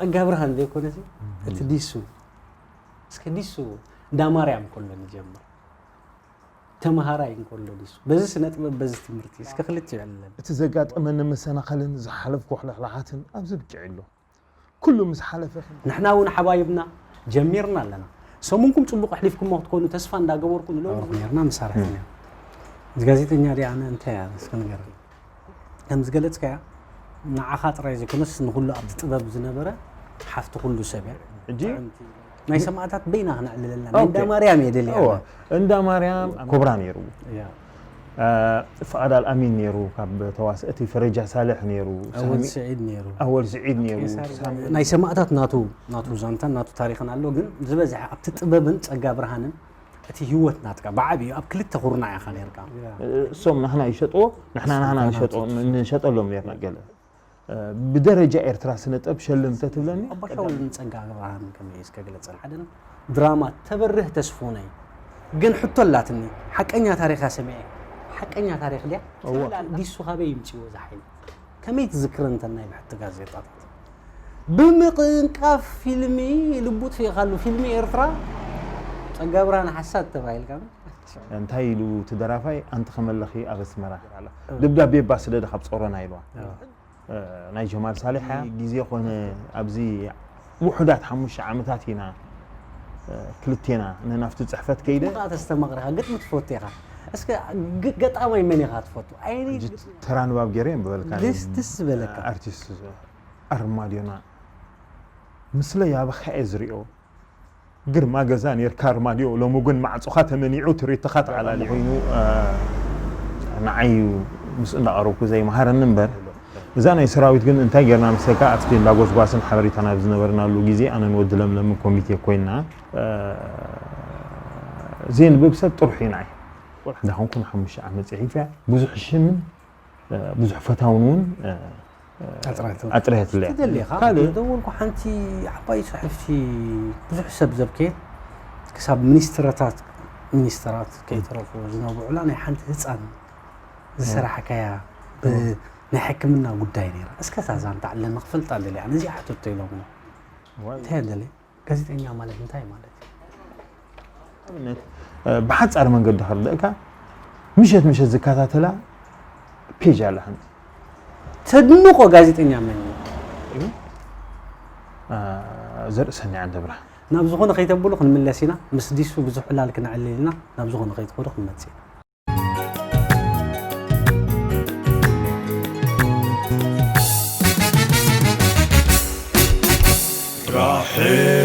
ጸጋብርሃን ዘይኮነ እቲ ዲሱ እስከ ዲሱ ዳማርያም ኮሎ ንጀምር ተማሃራይ ኮሎ ዲሱ በዚ ስነ ጥበብ በዚ ትምህርቲ እስከ ክልት ይዓለም እቲ ዘጋጠመን መሰናኸልን ዝሓለፍ ኩሕላሕላሓትን ኣብዚ ብጭዕሎ ኩሉ ምስ ሓለፈ ንሕና እውን ሓባይብና ጀሚርና ኣለና ሰሙንኩም ጽቡቕ ኣሕሊፍኩም ክትኮኑ ተስፋ እንዳገበርኩም ለው ነርና መሳርሕና ጋዜጠኛ ዲያና እንታይ እስከ ነገር ከም ዝገለጽከያ ንዓኻ ጥራይ ዘይኮነስ ንኹሉ ኣብቲ ጥበብ ዝነበረ ሓፍቲ ኩሉ ሰብያ እጂ ናይ ሰማዕታት በይና ክንዕልለና እንዳ ማርያም የደልያ እንዳ ማርያም ኮብራ ነይሩ فقد الأمين نيرو كاب تواسئتي فرجع صالح نيرو أول سعيد نيرو ناي سماعتات ناتو زانتا ناتو تاريخنا اللو جن زبزح أبتتقببن تجا برهانن أتي هوت ناتك بعبي أب كل تخورنا يا خالي ركام سوم نحن يشطو نحن نشطو لهم يرنا قال بدرجة إرترا سنة أبشلم تتبلني أبشل نتجا برهان كم يسكا قلت صالحدن دراما تبره تسفوني جن حطوا اللاتني حق أني تاريخها سمعي حقኛ ታሪክ ሊያ ዲሱ ሀበይ ይምጪው ዛحين ከመይ ትዝክር እንተና ይብሕት ጋዜጣታት ብምቅንቃፍ ፊልሚ ልቡት ይኻሉ ፊልሚ ኤርትራ ጸጋብራን ሐሳብ ተባይል ካም እንታይ ኢሉ ትደራፋይ አንተ ከመለኺ አበስመራ ድብዳቤ ባስለደ ካብ ጾሮና ይልዋ ናይ ጀማል ሳሊሓ ግዜ ኮነ ኣብዚ ውሕዳት 5 ዓመታት ኢና ክልቴና ነናፍቲ ጽሕፈት ከይደ ተስተመቕረኻ ግጥም ትፈትኻ እስከ ገጣማ ይመን ይኻትፈቱ አይኒ ተራንባብ ገረም በልካን ደስ በለካ አርቲስት አርማዲዮና ምስለ ያበኸ እዝሪኦ ግርማ ገዛን የርካ አርማዲዮ ለሞጉን ማዕጾኻ ተመኒዑ ትሪትኻት ዓላሊ ኮይኑ ንዓዩ ምስ እንዳቀረብኩ ዘይ ማሃረን ነበር እዛ ናይ ሰራዊት ግን እንታይ ገርና መስካ አፍቲ እንዳጎስጓስን ሓበሪታና ዝነበርናሉ ጊዜ ኣነ ንወድ ለምለም ኮሚቴ ኮይና زين ببسط طرحين عي ده هنكون حمش عمل صحيفة بزح الشمن بزح فتاونون أطرحت اللي تدلي خالد دولكو حنتي حباي صحفتي بزح سبزبكيت كسب منسترات كي ترفو زنابو علاني حنتي تسأل الصراحة كيا نحكمنا قداي نيرا اسكتا زان تعلم نغفلت على اللي يعني زي حتى تيلومو تهدلي ጋዜጠኛ ማለት እንታይ ማለት بحصر መንገድ ዳርለካ ምሸት ዝካታተላ ፔጅ አለህን ተድንቆ ጋዜጠኛ ምን ዘርእሰኒ عند ብራ ናብ ዝኾነ ከይተብሉ ክንምለሲና ምስ ዲሱ ብዙሕ ላል ክንዕልልና ናብ ዝኾነ ከይትኸዱ ክንመጽእ راحل